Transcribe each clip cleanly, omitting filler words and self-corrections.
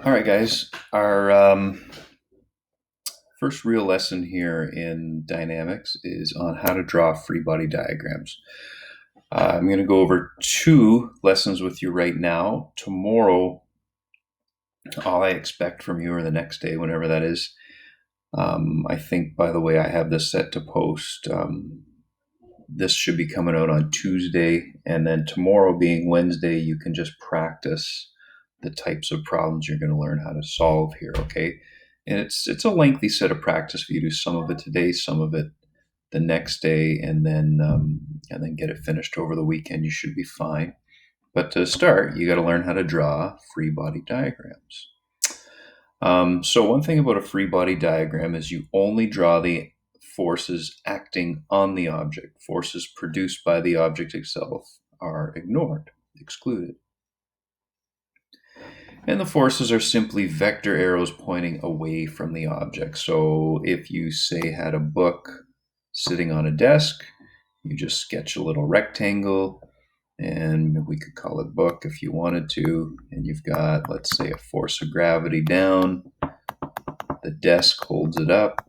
All right, guys. Our first real lesson here in dynamics is on how to draw free body diagrams. I'm going to go over two lessons with you right now. Tomorrow, all I expect from you, or the next day, whenever that is. I think, by the way, I have this set to post. This should be coming out on Tuesday, and then tomorrow being Wednesday, you can just practice the types of problems you're going to learn how to solve here. Okay, and it's a lengthy set of practice for you to do some of it today, some of it the next day, and then get it finished over the weekend. You should be fine. But to start, you got to learn how to draw free body diagrams. So one thing about a free body diagram is you only draw the forces acting on the object. Forces produced by the object itself are ignored, excluded. And the forces are simply vector arrows pointing away from the object. So if you, say, had a book sitting on a desk, you just sketch a little rectangle, and we could call it book if you wanted to. And you've got, let's say, a force of gravity down. The desk holds it up,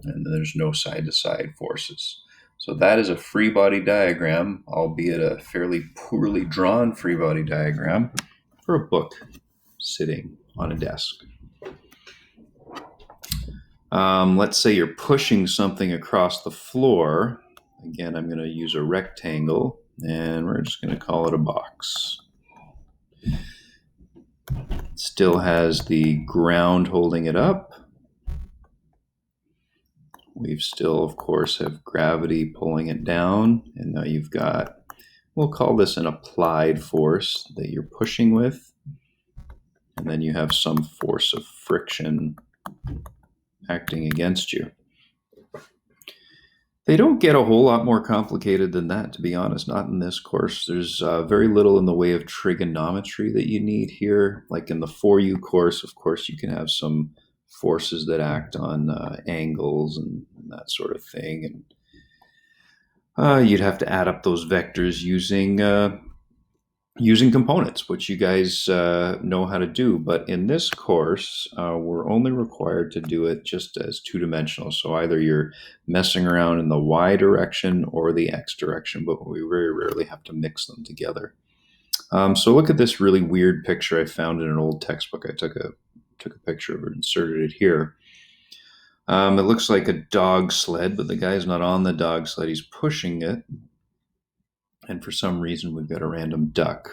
and there's no side-to-side forces. So that is a free body diagram, albeit a fairly poorly drawn free body diagram for a book sitting on a desk. Let's say you're pushing something across the floor. Again, I'm going to use a rectangle, and we're just going to call it a box. It still has the ground holding it up. We've still, of course, have gravity pulling it down, and now you've got, we'll call this an applied force that you're pushing with, and then you have some force of friction acting against you. They don't get a whole lot more complicated than that, to be honest, not in this course. There's very little in the way of trigonometry that you need here. Like in the 4U course, of course, you can have some forces that act on angles and that sort of thing. And you'd have to add up those vectors using components, which you guys know how to do. But in this course, we're only required to do it just as two-dimensional. So either you're messing around in the y direction or the x direction, but we very rarely have to mix them together. So look at this really weird picture I found in an old textbook. I took a picture of it, inserted it here. It looks like a dog sled, but the guy's not on the dog sled. He's pushing it. And for some reason, we've got a random duck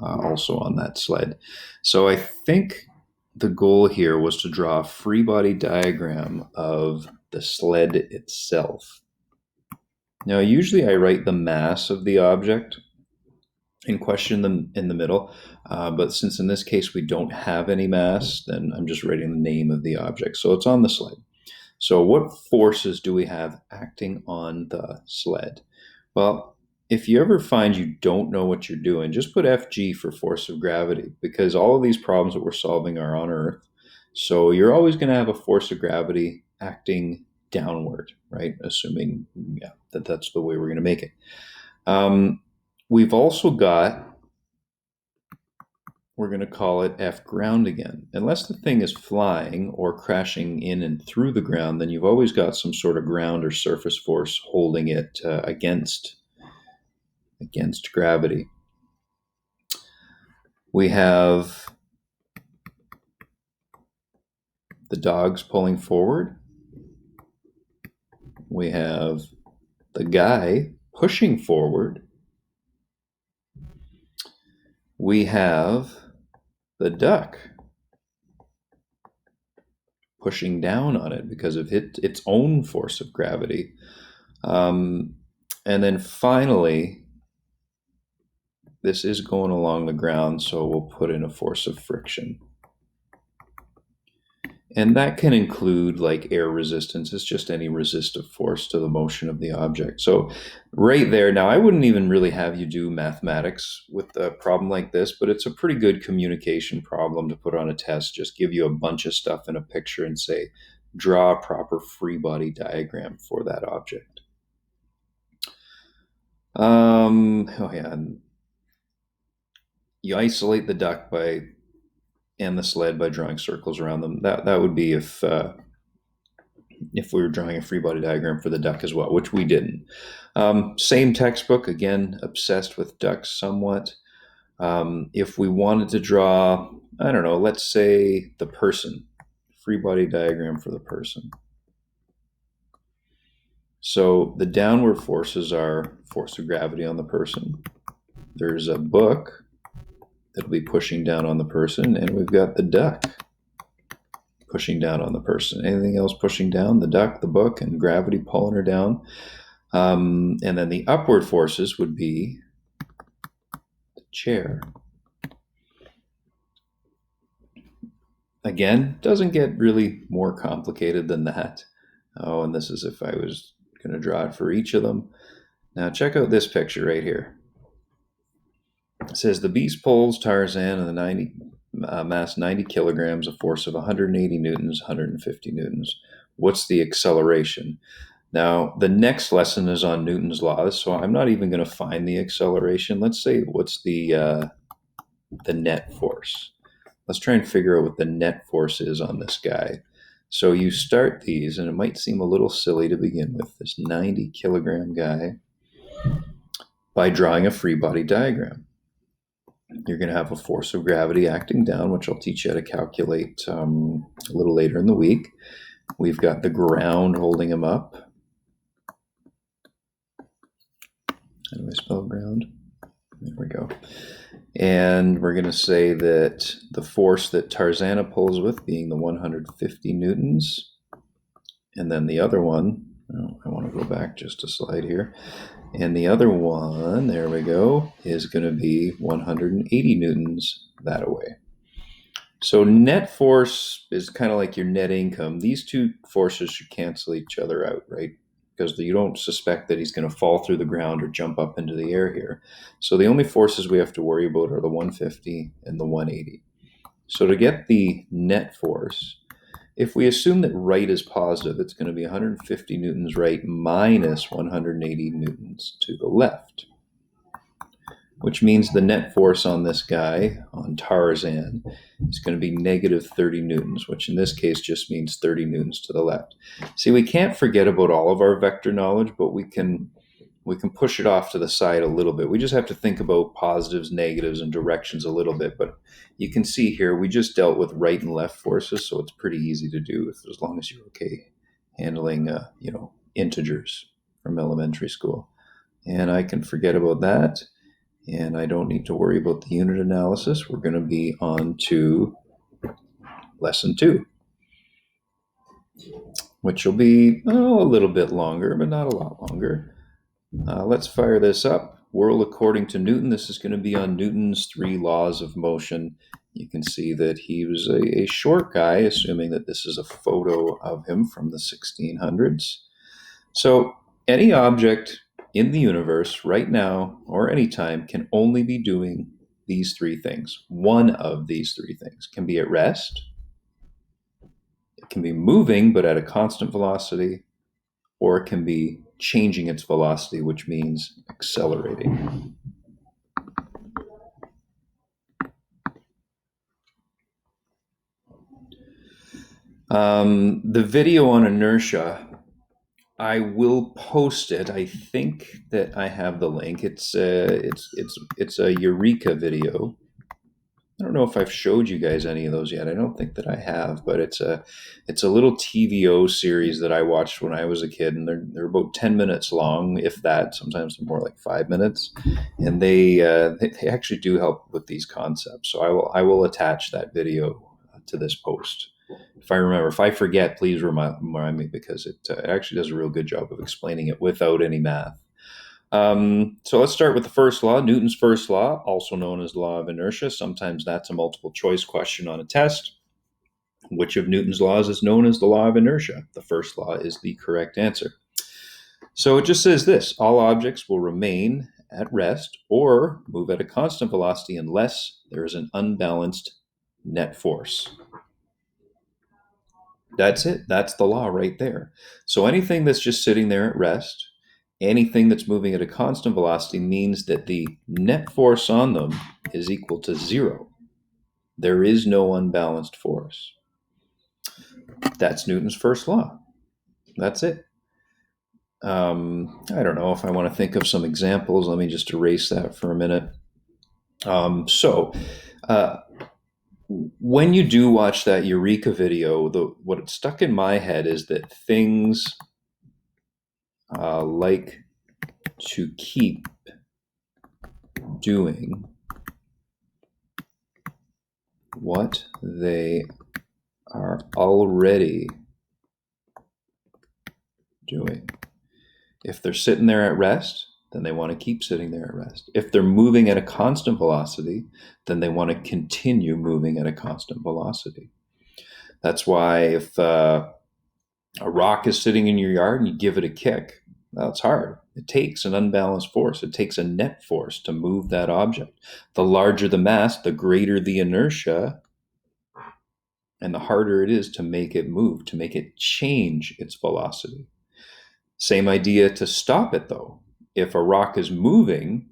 also on that sled. So I think the goal here was to draw a free body diagram of the sled itself. Now, usually I write the mass of the object in question in the middle, but since in this case we don't have any mass, then I'm just writing the name of the object. So it's on the sled. So what forces do we have acting on the sled? Well, if you ever find you don't know what you're doing, just put FG for force of gravity, because all of these problems that we're solving are on Earth. So you're always going to have a force of gravity acting downward, right? Assuming that that's the way we're going to make it. We've also got, we're going to call it F ground again. Unless the thing is flying or crashing in and through the ground, then you've always got some sort of ground or surface force holding it against gravity. We have the dogs pulling forward. We have the guy pushing forward. We have the duck pushing down on it because of its own force of gravity. And then finally, this is going along the ground, so we'll put in a force of friction. And that can include like air resistance. It's just any resistive force to the motion of the object. So right there, now I wouldn't even really have you do mathematics with a problem like this, but it's a pretty good communication problem to put on a test. Just give you a bunch of stuff in a picture and say, draw a proper free body diagram for that object. And you isolate the duck by and the sled by drawing circles around them. That would be if we were drawing a free body diagram for the duck as well, which we didn't. Same textbook, again, obsessed with ducks somewhat. If we wanted to draw, I don't know, let's say the person, free body diagram for the person. So the downward forces are force of gravity on the person. There's a book that'll be pushing down on the person, and we've got the duck pushing down on the person. Anything else pushing down? The duck, the book, and gravity pulling her down. And then the upward forces would be the chair. Again, doesn't get really more complicated than that. Oh, and this is if I was going to draw it for each of them. Now check out this picture right here. It says the beast pulls Tarzan and the mass 90 kilograms, a force of 180 newtons, 150 newtons. What's the acceleration? Now, the next lesson is on Newton's laws, so I'm not even going to find the acceleration. Let's say what's the net force. Let's try and figure out what the net force is on this guy. So you start these, and it might seem a little silly to begin with, this 90 kilogram guy, by drawing a free body diagram. You're going to have a force of gravity acting down, which I'll teach you how to calculate a little later in the week. We've got the ground holding him up. How do I spell ground? There we go. And we're going to say that the force that Tarzana pulls with being the 150 newtons. And then the other one, I want to go back just a slide here. And the other one, there we go, is going to be 180 newtons that away. So net force is kind of like your net income. These two forces should cancel each other out, right? Because you don't suspect that he's going to fall through the ground or jump up into the air here. So the only forces we have to worry about are the 150 and the 180. So to get the net force, if we assume that right is positive, it's going to be 150 newtons right minus 180 newtons to the left, which means the net force on this guy, on Tarzan, is going to be negative 30 newtons, which in this case just means 30 newtons to the left. See, we can't forget about all of our vector knowledge, but we can push it off to the side a little bit. We just have to think about positives, negatives, and directions a little bit. But you can see here, we just dealt with right and left forces, so it's pretty easy to do as long as you're okay handling, integers from elementary school. And I can forget about that. And I don't need to worry about the unit analysis. We're going to be on to lesson 2, which will be a little bit longer, but not a lot longer. Let's fire this up. World according to Newton. This is going to be on Newton's 3 laws of motion. You can see that he was a short guy, assuming that this is a photo of him from the 1600s. So any object in the universe right now or anytime can only be doing these 3 things. One of these 3 things can be at rest, it can be moving but at a constant velocity, or it can be changing its velocity, which means accelerating. The video on inertia, I will post it. I think that I have the link. It's a Eureka video. I don't know if I've showed you guys any of those yet. I don't think that I have, but it's a little TVO series that I watched when I was a kid, and they're about 10 minutes long, if that. Sometimes they're more like 5 minutes, and they actually do help with these concepts. So I will attach that video to this post. If I remember, if I forget, please remind me, because it actually does a real good job of explaining it without any math. So let's start with the first law, Newton's first law, also known as the law of inertia. Sometimes that's a multiple choice question on a test. Which of Newton's laws is known as the law of inertia? The first law is the correct answer. So it just says this: all objects will remain at rest or move at a constant velocity unless there is an unbalanced net force. That's it. That's the law right there. So anything that's just sitting there at rest, anything that's moving at a constant velocity, means that the net force on them is equal to 0. There is no unbalanced force. That's Newton's first law. That's it. I don't know if I want to think of some examples. Let me just erase that for a minute. So, when you do watch that Eureka video, what stuck in my head is that things like to keep doing what they are already doing. If they're sitting there at rest, then they want to keep sitting there at rest. If they're moving at a constant velocity, then they want to continue moving at a constant velocity. That's why if a rock is sitting in your yard and you give it a kick, that's hard. It takes an unbalanced force. It takes a net force to move that object. The larger the mass, the greater the inertia, and the harder it is to make it move, to make it change its velocity. Same idea to stop it, though. If a rock is moving,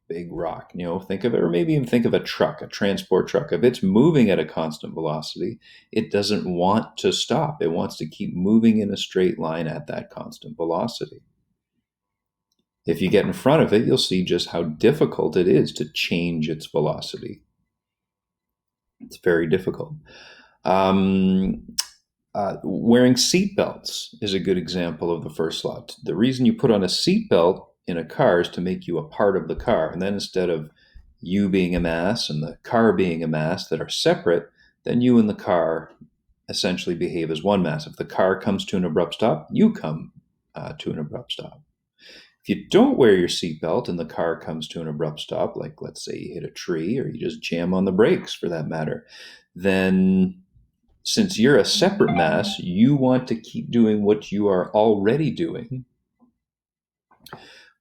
big rock, think of it, or maybe even think of a truck, a transport truck. If it's moving at a constant velocity, it doesn't want to stop. It wants to keep moving in a straight line at that constant velocity. If you get in front of it, you'll see just how difficult it is to change its velocity. It's very difficult. Wearing seatbelts is a good example of the first law. The reason you put on a seatbelt in a car is to make you a part of the car. And then instead of you being a mass and the car being a mass that are separate, then you and the car essentially behave as one mass. If the car comes to an abrupt stop, you come to an abrupt stop. If you don't wear your seatbelt and the car comes to an abrupt stop, like let's say you hit a tree or you just jam on the brakes for that matter, then since you're a separate mass, you want to keep doing what you are already doing,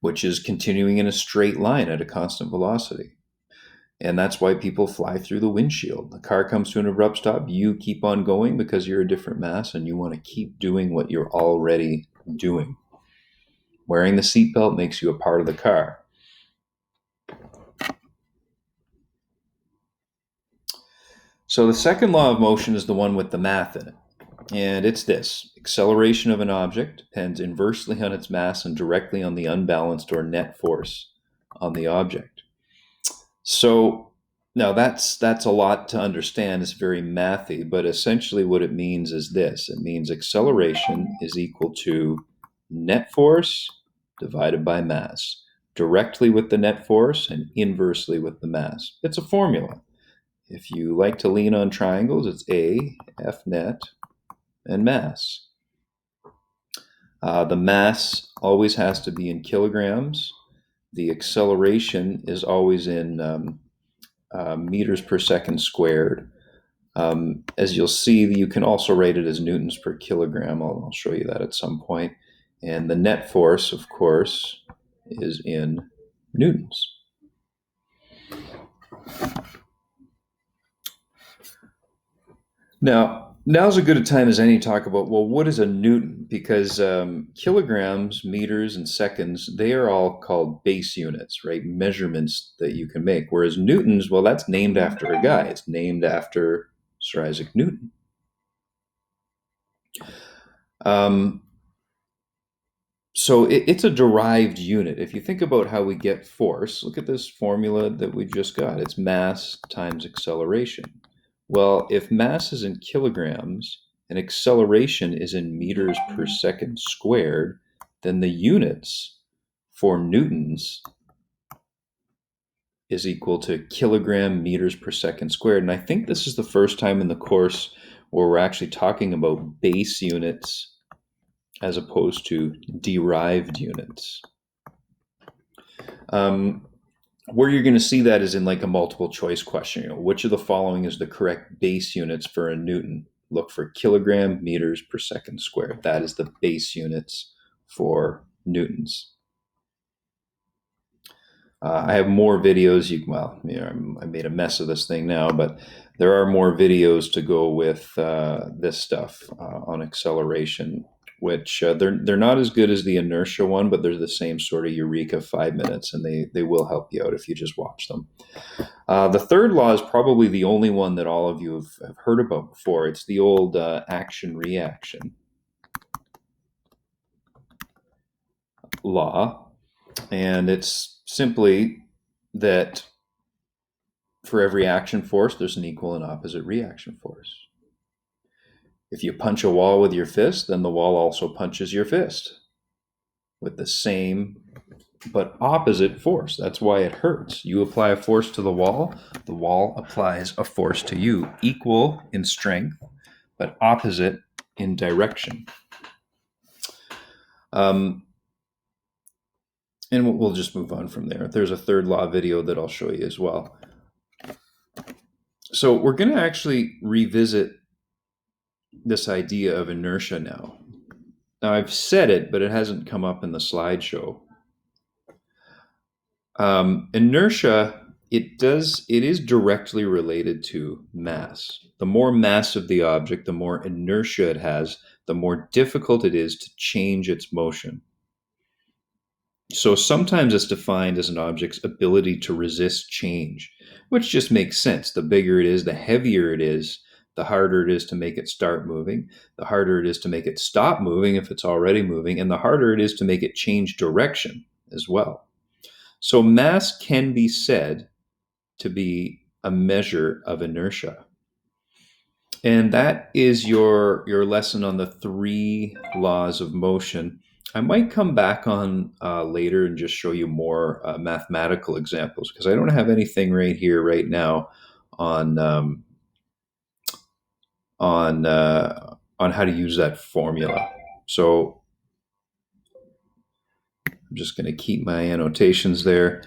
which is continuing in a straight line at a constant velocity. And that's why people fly through the windshield. The car comes to an abrupt stop, you keep on going because you're a different mass and you want to keep doing what you're already doing. Wearing the seatbelt makes you a part of the car. So the second law of motion is the one with the math in it. And it's this: acceleration of an object depends inversely on its mass and directly on the unbalanced or net force on the object. So now that's a lot to understand. It's very mathy, but essentially what it means is this. It means acceleration is equal to net force divided by mass, directly with the net force and inversely with the mass. It's a formula. If you like to lean on triangles, it's A, F net, and mass. The mass always has to be in kilograms. The acceleration is always in meters per second squared. As you'll see, you can also write it as newtons per kilogram. I'll show you that at some point. And the net force, of course, is in newtons. Now's as good a time as any to talk about, well, what is a newton? Because kilograms, meters, and seconds, they are all called base units, right? Measurements that you can make. Whereas newtons, well, that's named after a guy. It's named after Sir Isaac Newton. So it's a derived unit. If you think about how we get force, look at this formula that we just got. It's mass times acceleration. Well, if mass is in kilograms and acceleration is in meters per second squared, then the units for newtons is equal to kilogram meters per second squared. And I think this is the first time in the course where we're actually talking about base units as opposed to derived units. Where you're going to see that is in like a multiple choice question. Which of the following is the correct base units for a newton? Look for kilogram meters per second squared. That is the base units for newtons. I have more videos. I made a mess of this thing now, but there are more videos to go with this stuff on acceleration which they're not as good as the inertia one, but they're the same sort of Eureka 5 minutes, and they will help you out if you just watch them. The third law is probably the only one that all of you have heard about before. It's the old action reaction law, and it's simply that for every action force, there's an equal and opposite reaction force. If you punch a wall with your fist, then the wall also punches your fist with the same but opposite force. That's why it hurts. You apply a force to the wall applies a force to you, equal in strength, but opposite in direction. And we'll just move on from there. There's a third law video that I'll show you as well. So we're going to actually revisit this idea of inertia now. Now, I've said it, but it hasn't come up in the slideshow. Inertia, it is directly related to mass. The more mass of the object, the more inertia it has, the more difficult it is to change its motion. So sometimes it's defined as an object's ability to resist change, which just makes sense. The bigger it is, the heavier it is, the harder it is to make it start moving, the harder it is to make it stop moving if it's already moving, and the harder it is to make it change direction as well. So mass can be said to be a measure of inertia. And that is your lesson on the 3 laws of motion. I might come back on later and just show you more mathematical examples, because I don't have anything right here right now on how to use that formula. So I'm just going to keep my annotations there.